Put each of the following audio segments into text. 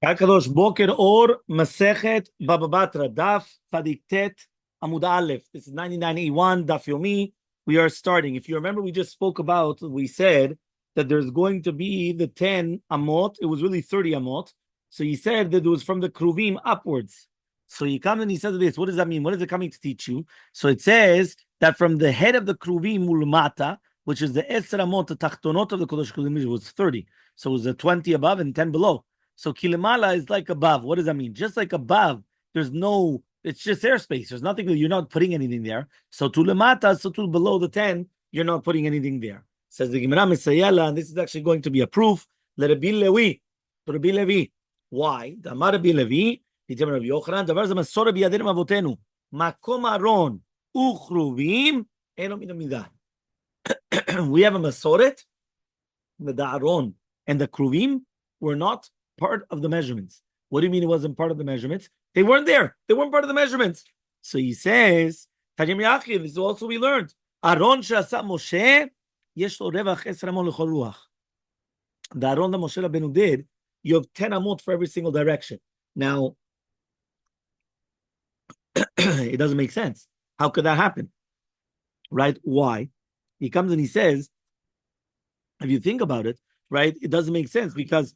Kadosh Boker Or Masechet Batra Daf Tet Amud Aleph. This is 9981 Daf Yomi. We are starting. If you remember, we just spoke about. We said that there's going to be the 10 amot. It was really 30 amot. So he said that it was from the kruvim upwards. So he comes and he says this. What does that mean? What is it coming to teach you? So it says that from the head of the kruvim mulmata, which is the eser amot, the tachtonot of the kodesh kruvim, was 30. So it was the 20 above and 10 below. So kilimala is like above. What does that mean? Just like above, there's no, it's just airspace. There's nothing, you're not putting anything there. So to limata, so to below the 10, you're not putting anything there. Says the Gemara Mesayala, and this is actually going to be a proof. Let Rabbi Levi, to Rabbi Levi. Why? The Amar Rabbi Levi, the Rabbi Yochanan, the verse of Masora biyadim avotenu, makom aron uchruvim eno min hamidah. We have a Masoret, the Aron and the kruvim were not part of the measurements. What do you mean it wasn't part of the measurements? They weren't there. They weren't part of the measurements. So he says, this is also we learned. Aron she'asa Moshe, yesh lo revach 10 amot lechol ruach. The Aron that Moshe Rabbeinu did, you have 10 amot for every single direction. Now, it doesn't make sense. How could that happen? Right? Why? He comes and he says, if you think about it, right, it doesn't make sense because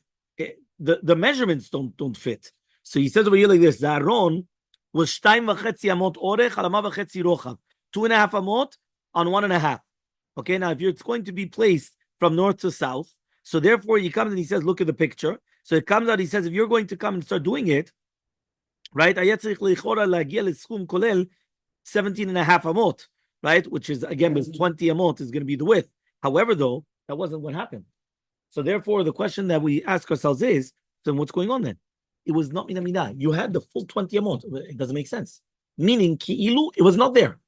the measurements don't fit. So he says over here like this: the Aron was 2.5 amot orech al 1.5 rochav, 2.5 amot on 1.5. Okay, now if it's going to be placed from north to south, so therefore he comes and he says, look at the picture. So it comes out, he says, if you're going to come and start doing it, right, 17.5 amot, right, which is again, because 20 amot is going to be the width. However, though, that wasn't what happened. So therefore, the question that we ask ourselves is, then what's going on then? It was not min hamidah. You had the full 20 amot. It doesn't make sense. Meaning, ki'ilu, it was not there.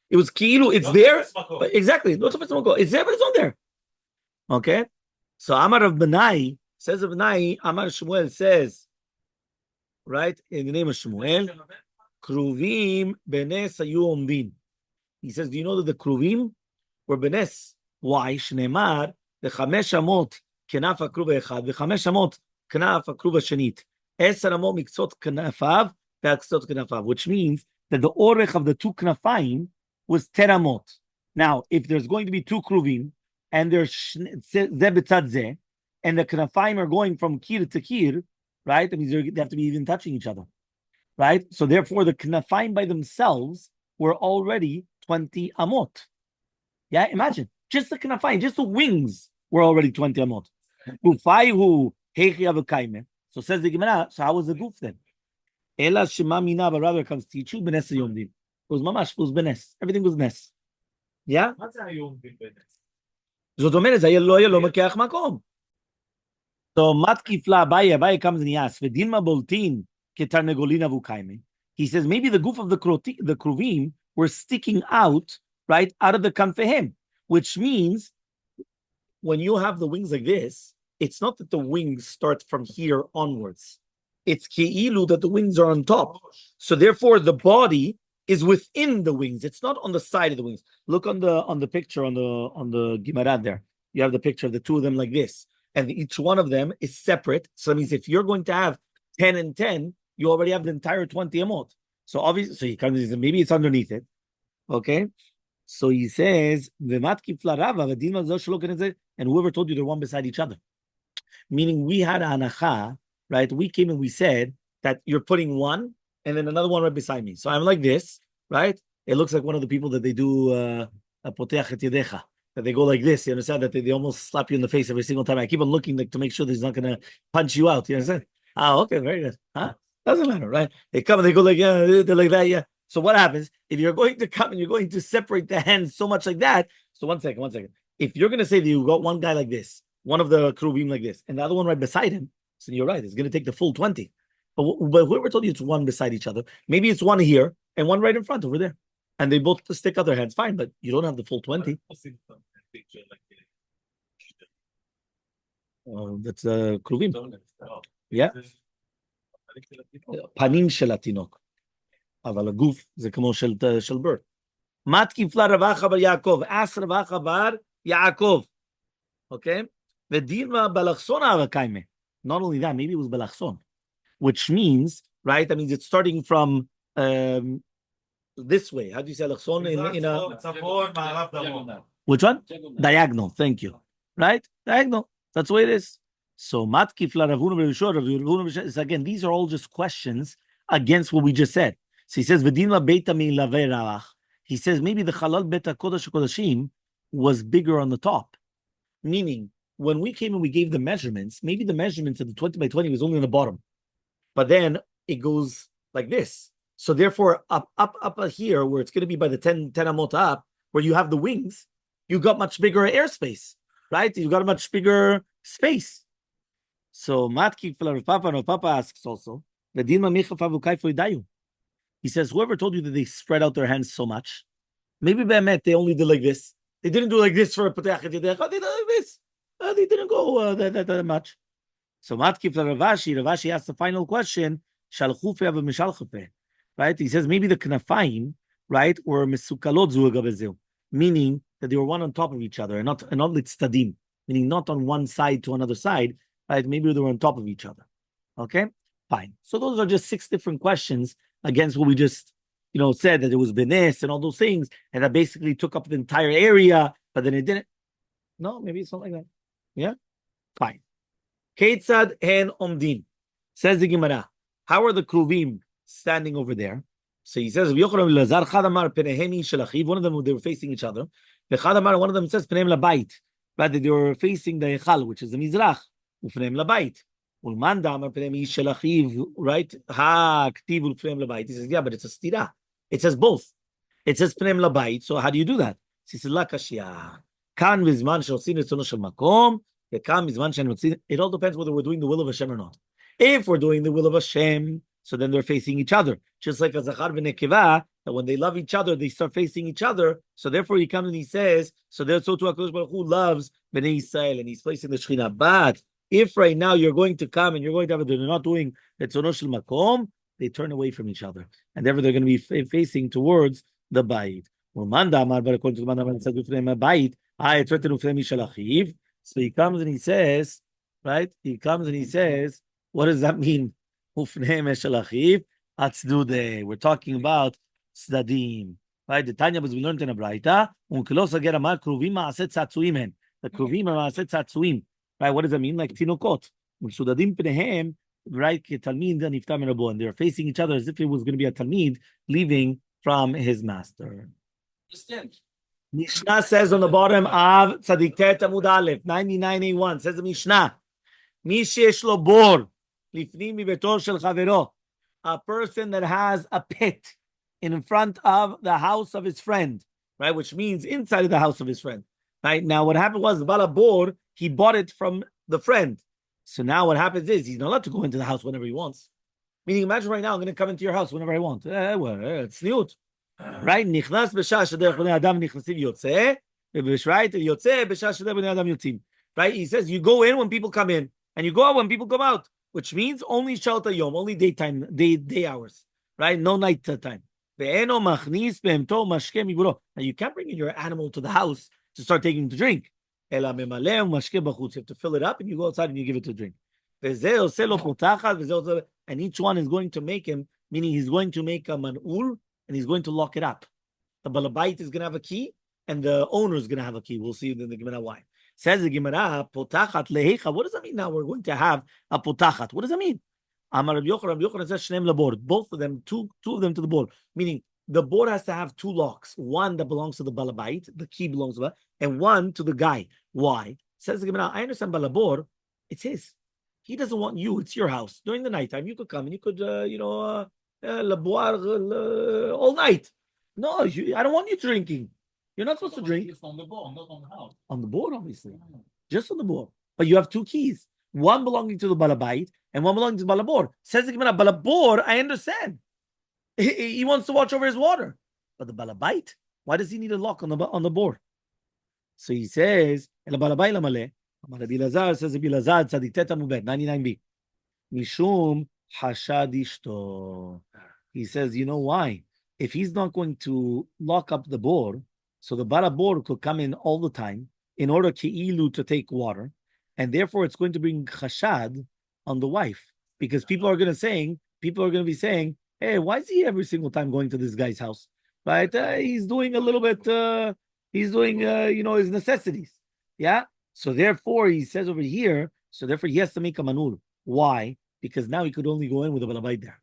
It was ki'ilu, it's there. But exactly. It's there, but it's not there. Okay? So Amar of Benai, says of Benai, Amar Shmuel says, right, in the name of Shmuel, kruvim benes hayu omdin. He says, do you know that the kruvim were benes? Why? Shneimar, the 5 amot, כנף הכרוב האחד, ו5 אמות כנף הכרוב השנית. 10 אמות מקצות כנפיו, והקצות כנפיו, which means that the orech of the 2 knafayim was 10 amot. Now, if there's going to be 2 kruvim, and there's ze b'tzad ze, and the knafayim are going from kir to kir, right? That means they have to be even touching each other, right? So therefore, the knafayim by themselves were already 20 amot. Yeah, imagine. Just the knafayim, just the wings were already 20 amot. So says the Gemara, so how was the goof then? Ela shema mina, but rather comes to teach you benes yomdim. It was mamash, it was benes. Everything was nes. Yeah? מה זה היום בנס? זאת אומרת, זה היה לא מקח מקום. So matkifla Abaye comes and he asks, Vedinma boltin ketarnegolin avu kaime. He says maybe the goof of the kruvim were sticking out, right, out of the kanfehem, which means when you have the wings like this, it's not that the wings start from here onwards. It's ki'ilu that the wings are on top. So therefore, the body is within the wings. It's not on the side of the wings. Look on the picture on the Gemara there. You have the picture of the two of them like this, and each one of them is separate. So that means if you're going to have 10 and 10, you already have the entire 20 amot. So obviously, so he comes and says maybe it's underneath it. Okay. So he says, and whoever told you they're one beside each other. Meaning we had anacha, right? We came and we said that you're putting one and then another one right beside me. So I'm like this, right? It looks like one of the people that they do poteach et yedecha, that they go like this. You understand that they almost slap you in the face every single time. I keep on looking like to make sure that he's not going to punch you out. You understand? Ah, okay, very good. Huh? Doesn't matter, right? They come and they go like, yeah, they're like that, yeah. So what happens if you're going to come and you're going to separate the hands so much like that? So one second. If you're going to say that you got one guy like this, one of the kruvim like this, and the other one right beside him, so you're right, it's going to take the full 20. But whoever told you it's one beside each other, maybe it's one here and one right in front over there. And they both stick out their hands, fine, but you don't have the full 20. That's kruvim. Yeah. Panim shel hatinok. אבל הגוף זה כמו של בר. מה תקיפלה רב אחא בר יעקב? אס רב אחא בר יעקב. Okay? ודין בלחסון הרקיימה. Not only that, maybe it was בלחסון. which means, right? That means it's starting from this way. How do you say Alachson in a which one? Diagonal. Thank you. Right? Diagonal. That's the way it is. So Matkif la Ravuna is again, these are all just questions against what we just said. So he says, V'din la beita mi lavei. He says maybe the Chalal Beta Kodesh Kodashim was bigger on the top. Meaning, when we came and we gave the measurements, maybe the measurements of the 20 by 20 was only on the bottom. But then it goes like this. So therefore, up here, where it's going to be by the 10 amot up, where you have the wings, you got much bigger airspace, right? You got a much bigger space. So Matki Papa asks also, he says, whoever told you that they spread out their hands so much, maybe they only did like this. They didn't do like this for a Patach. They did like this. They didn't go that much. So Matkif Ravashi asks the final question, right? He says maybe the Knafayim, right, were Mesukalot Zuagabezel, meaning that they were one on top of each other and not Litstadim, meaning not on one side to another side, right? Maybe they were on top of each other. Okay, fine. So those are just 6 different questions against what we just said, that it was Benes and all those things, and that basically took up the entire area, but then it didn't. No, maybe it's not like that. Yeah, fine. Ketzad hen omdin, says the Gemara. How are the kruvim standing over there? So he says, one of them, they were facing each other. One of them says, right, that they were facing the Hechal, which is the Mizrach. Right? He says, yeah, but it's a stira. It says both. It says Pnem Labait. So how do you do that? He says, La Kashia. Kan vizman shosin etzono shel makom. It all depends whether we're doing the will of Hashem or not. If we're doing the will of Hashem, so then they're facing each other. Just like a Zachar v'Nekeva, that when they love each other, they start facing each other. So therefore he comes and he says, so there's so too HaKadosh Baruch Hu loves Bnei Yisrael, and he's placing the Shekhinah. But if right now you're going to come and you're going to have they're not doing Etzono shel makom, they turn away from each other. And therefore they're going to be facing towards the Bayit. But according to the Manda, it says Bayit, it's written Ufnei Mishal Achiv. So he comes and he says, right? He comes and he says, what does that mean? Ufnei Mishal Achiv. We're talking about Tzadim. Right? The Tanya was learned in a Braita. Unkelos Ager Amar Kruvim Ma'aset Tzatzuim hen. The Kruvim are Ma'aset Tzatzuim. Right? What does that mean? Like Tinokot. Sudadim Pnehem. Right? Talmid and Iftam Rabo. And they're facing each other as if it was going to be a Talmid leaving from his master. Understand? Mishnah says on the bottom of Tzadik Tet Amud Aleph 99A1 says the Mishnah, Mi sheyesh lo bor lifnim mibeto shel chavero, a person that has a pit in front of the house of his friend, right? Which means inside of the house of his friend, right? Now what happened was the bala bor, he bought it from the friend. So now what happens is he's not allowed to go into the house whenever he wants. Meaning, imagine right now I'm going to come into your house whenever I want. It's niut. Right? Nichnas b'shah shedech b'nei adam nichnasim yotzeh, right? Yotzeh b'shah shedech b'nei adam yotzim. Right? He says you go in when people come in, and you go out when people come out, which means only shalta yom, only daytime, day hours, right? No night time. Ve'eno machnis be'emto mashke miburo. Now you can't bring in your animal to the house to start taking to drink. Ela memaleh mashke b'chutz. You have to fill it up, and you go outside and you give it to drink. Ve'zeh oseh lo potachat, ve'zeh oseh, and each one is going to make him, meaning he's going to make a man'ul, and he's going to lock it up. The balabait is going to have a key, and the owner is going to have a key. We'll see in the Gemara why. Says the Gemara, potachat lehecha. What does that mean now? We're going to have a potachat. What does that mean? Amar Rabbi Yochanan says shneim labor. Both of them, two of them to the board. Meaning the board has to have 2 locks. One that belongs to the balabait, the key belongs to that, and one to the guy. Why? Says the Gemara, I understand balabor, it's his. He doesn't want you. It's your house. During the nighttime, you could come and you could, all night. No, I don't want you drinking. You're not supposed to drink. It's on the board, not on the house. On the board, obviously. Just on the board. But you have 2 keys. One belonging to the balabait and one belonging to the balabor. Says the Gemara, balabor, I understand. He wants to watch over his water. But the balabait, why does he need a lock on the board? So he says, El balabait Elmaleh. Rabbi Lazar says, Rabbi Lazar, Tzadik Tet Amud Bet, 99b. Mishum hashadishto. He says, you know why? If he's not going to lock up the bore, so the balabor could come in all the time in order ki'ilu to take water, and therefore it's going to bring chashad on the wife. Because people are going to be saying, hey, why is he every single time going to this guy's house? Right? He's doing a little bit, he's doing, his necessities. Yeah. So therefore, he says over here, so therefore he has to make a manur. Why? Because now he could only go in with a balabait there.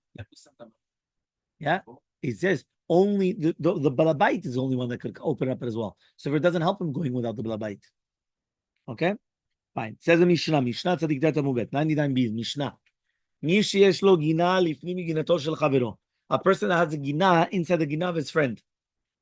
Yeah. It says only the balabait is the only one that could open up as well. So if it doesn't help him going without the balabait. Okay? Fine. Says the Mishnah, Tzadik Tet Amubet, 99b, Mishnah. מי שיש לו גינה לפנים מגינתו של חברו. A person that has a גינה inside the גינה of his friend.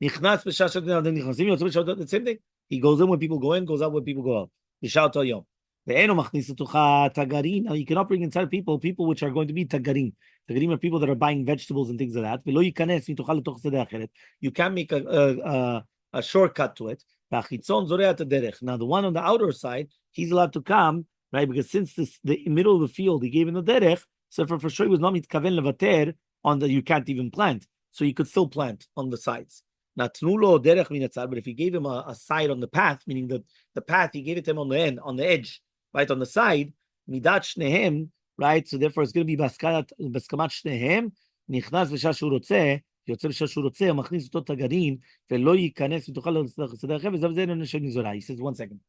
נכנס בשעה שאתם נכנסים, יוצא בשעה, the same thing. He goes in when people go in, goes out when people go out. בשעה אותו יום. ואינו מכניס לתוכה תגרים. Now you cannot bring inside people which are going to be תגרים. תגרים are people that are buying vegetables and things like that. ולא ייכנס מתוכה לתוך שדה אחרת. You can't make a shortcut to it. והחיצון זורע את הדרך. Now the one on the outer side, he's allowed to come, right? Because since the middle of the field, he gave him the derech, so for sure he was not mitkaven levater on the you can't even plant, so you could still plant on the sides. Now tnulo derech minatzar, but if he gave him a side on the path, meaning the path, he gave it to him on the end, on the edge, right on the side, midat shnehem, right? So therefore it's going to be baskamat shnehem, nichnas v'shah shu rotzeh, יוצא בשעה שהוא רוצה, מכניס אותו תגרים, ולא ייכנס מתוכה לשדה אחר, וזה וזה נשאר מזורע. He says, one second.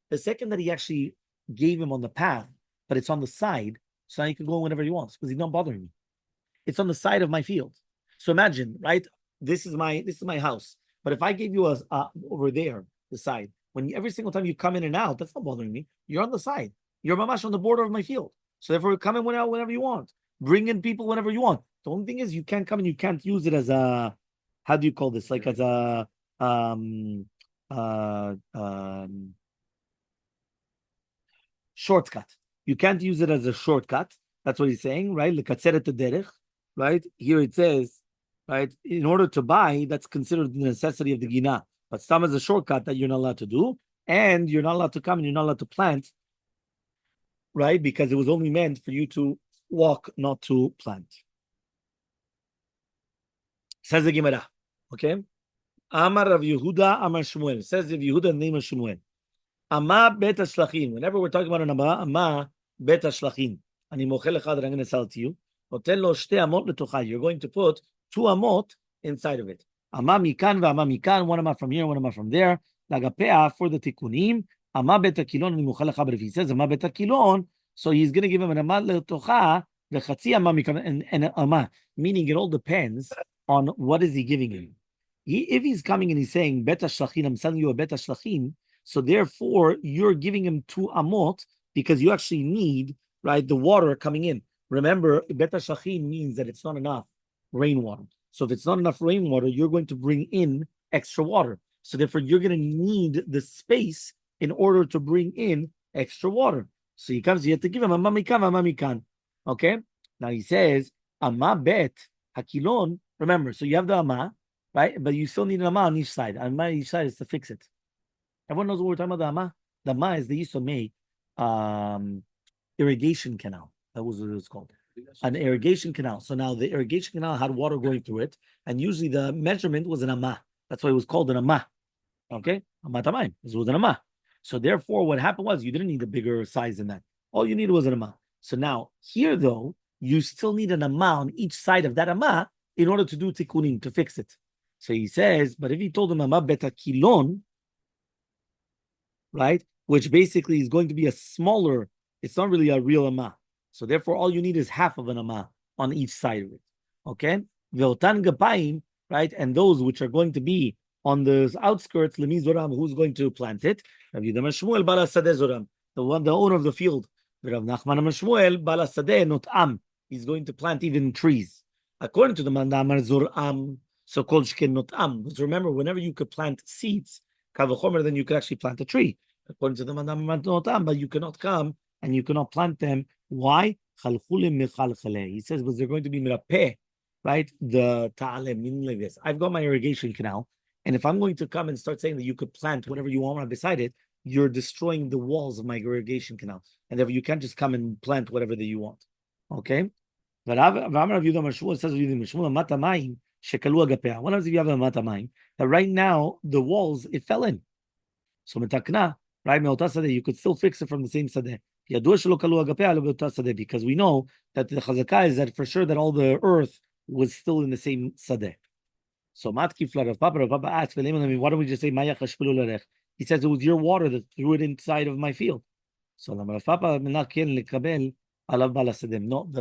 The second that he actually gave him on the path, but it's on the side, so now he can go whenever he wants because he's not bothering me. It's on the side of my field. So imagine, right? This is my house. But if I gave you over there, the side, when every single time you come in and out, that's not bothering me. You're on the side. You're mamash on the border of my field. So therefore, come in whenever you want. Bring in people whenever you want. The only thing is you can't come and you can't use it as a, how do you call this? Like as a shortcut. You can't use it as a shortcut. That's what he's saying, right? L'katzeret derech, right? Here it says, right? In order to buy, that's considered the necessity of the gina. But stam is a shortcut that you're not allowed to do, and you're not allowed to come and you're not allowed to plant, right? Because it was only meant for you to walk, not to plant. Says the Gemara, okay? Amar Rav Yehuda, Amar Shmuel. Says Rav Yehuda, the name of Shmuel. Ama bet hashlachim. Whenever we're talking about an ama bet hashlachim. Ani mochel echad that I'm going to sell to you. Hotel lo shte amot letocha. You're going to put 2 amot inside of it. Ama mikan ve'ama mikan. One ama from here, one ama from there. Lagapea for the tikunim. Ama bet hakilon. Ani mochel echad. But if he says ama bet hakilon, so he's going to give him an ama letocha. The chatzi ama mikan and ama. Meaning it all depends on what is he giving him. If he's coming and he's saying bet hashlachim, I'm selling you a bet hashlachim. So therefore, you're giving him 2 amot because you actually need, right, the water coming in. Remember, bet hashlachim means that it's not enough rainwater. So if it's not enough rainwater, you're going to bring in extra water. So therefore, you're going to need the space in order to bring in extra water. So he comes, you have to give him amamikan. Okay? Now he says, ama bet hakilon. Remember, so you have the ama, right? But you still need an ama on each side. Ama on each side is to fix it. Everyone knows what we're talking about, the ama. The ama is they used to make irrigation canal. That was what it was called. An irrigation canal. So now the irrigation canal had water going through it, and usually the measurement was an ama. That's why it was called an ama. Okay? Ama tamayim. This was an ama. So therefore, what happened was you didn't need a bigger size than that. All you needed was an ama. So now, here though, you still need an ama on each side of that ama in order to do tikkunim, to fix it. So he says, but if he told him ama beta kilon, right, which basically is going to be a smaller, it's not really a real ama. So therefore, all you need is half of an ama on each side of it. Okay? Ve'otan gapayim, right, and those which are going to be on the outskirts, lemi zoram, who's going to plant it? Rabbi Shmuel bala sadeh zoram, the owner of the field. Rav Nachman Shmuel bala sadeh not am. He's going to plant even trees. According to the mandamar zoram, so called shken not am. Because remember, whenever you could plant seeds, kavachomer, then you could actually plant a tree. According to the mandamar not am, but you cannot come and you cannot plant them. Why? He says, because they're going to be mirapeh, right? The ta'alem, meaning like this. I've got my irrigation canal, and if I'm going to come and start saying that you could plant whatever you want beside it, you're destroying the walls of my irrigation canal. And therefore you can't just come and plant whatever that you want. Okay? But what happens if you have a matamayim? That right now, the walls, it fell in. So metakna, right? You could still fix it from the same sadeh. Because we know that the chazakah is that for sure that all the earth was still in the same sadeh. So Matkifla Rav Papa asked, why don't we just say Maya chashpilu larech? He says it was your water that threw it inside of my field. So Rav Papa no, the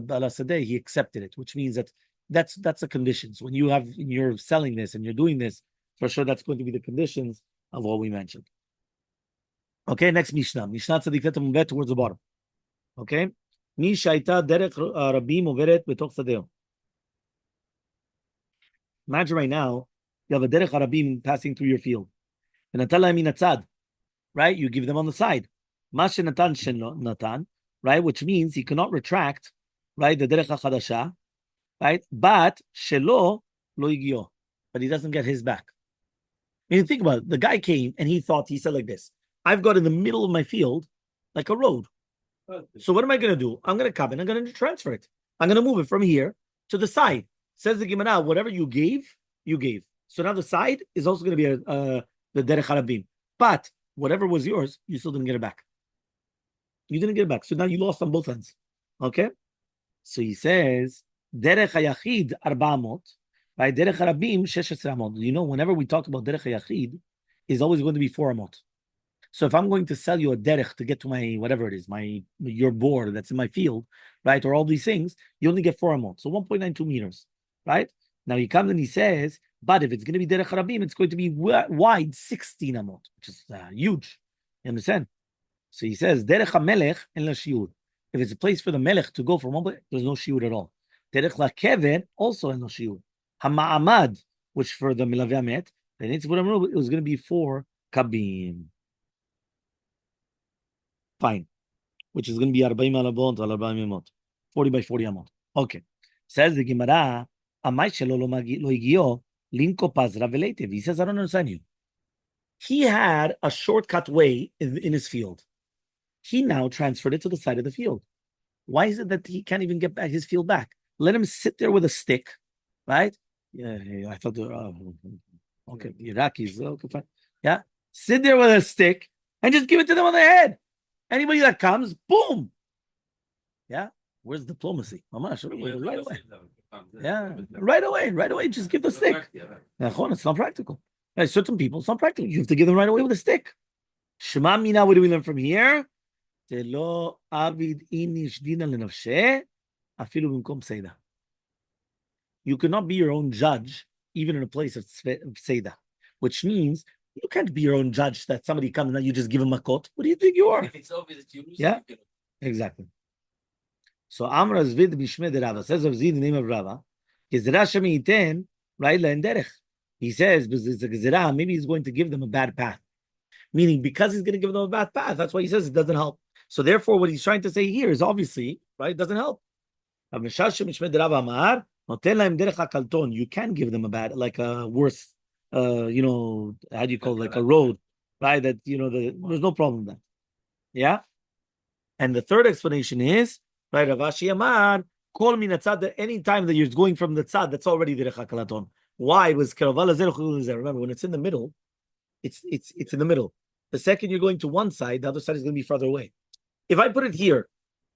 balasadeh he accepted it, which means that that's a condition. So when you're selling this and you're doing this, for sure that's going to be the conditions of what we mentioned. Okay, next Mishnah. Mishnah tzadiket mubet towards the bottom. Okay, Mi shaita derech Rabbi moveret betoch sadeh. Imagine right now you have a derech Rabbi passing through your field, and right? You give them on the side. Mashe natan sheno natan, right? Which means he cannot retract, right? The derech chadasha, right? But shelo lo igio, but he doesn't get his back. I mean, think about it. The guy came and he said like this: I've got in the middle of my field like a road. So what am I going to do? I'm going to come and I'm going to transfer it. I'm going to move it from here to the side. Says the Gemara, whatever you gave, you gave. So now the side is also going to be the derech harabim. But whatever was yours, you still didn't get it back. You didn't get it back. So now you lost on both ends. Okay? So he says, derech hayachid arba'amot, right? Derech harabim 16 amot. You know, whenever we talk about derech hayachid, is always going to be 4 amot. So if I'm going to sell you a derech to get to my, whatever it is, your board that's in my field, right, or all these things, you only get 4 amot. So 1.92 meters, right? Now he comes and he says, but if it's going to be derech harabim, it's going to be wide 16 amot, which is huge. You understand? So he says, derech hamelech en la shiur. If it's a place for the melech to go from one place, there's no shiur at all. Derech la kever, also en la shiur. Hama'amad, which for the milaveh amet, then it was going to be 4 kabim. Fine. Which is going to be 40 alabont al 40 amot. 40 by 40 amot. Okay. Says the Gemara, Amai shelo lo igio linko pazra veletiv. He says, I don't understand you. He had a shortcut way in his field. He now transferred it to the side of the field. Why is it that he can't even get back his field back? Let him sit there with a stick, right? Yeah, I thought, okay, Iraqis, okay, fine. Yeah, sit there with a stick and just give it to them on the head. Anybody that comes, boom. Yeah, where's diplomacy? Mamash, right away. Yeah, right away. Just give the stick. It's not practical. Certain people, it's not practical. You have to give them right away with a stick. Shema mina, what do we learn from here? You cannot be your own judge, even in a place of Seidah, which means you can't be your own judge that somebody comes and you just give him a coat. What do you think you are? If it's obvious that you lose, yeah, exactly. So Amra Zvid Bishmed Rava says of Zid the name of Rava, right? He says, maybe he's going to give them a bad path. Meaning, because he's going to give them a bad path, that's why he says it doesn't help. So therefore, what he's trying to say here is obviously, right, it doesn't help. You can give them a bad, like a worse, how do you call it, like a road, right? That, there's no problem with that. Yeah? And the third explanation is, right, Ravashi Amar, call me natzad, any time that you're going from the tzad, that's already derech hakalaton. Why? Was remember, when it's in the middle, it's in the middle. The second you're going to one side, the other side is going to be further away. If I put it here,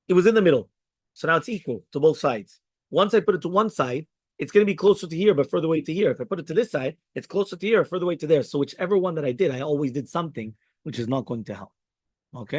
it was in the middle. So now it's equal to both sides. Once I put it to one side, it's going to be closer to here, but further away to here. If I put it to this side, it's closer to here, further away to there. So whichever one that I did, I always did something which is not going to help. Okay.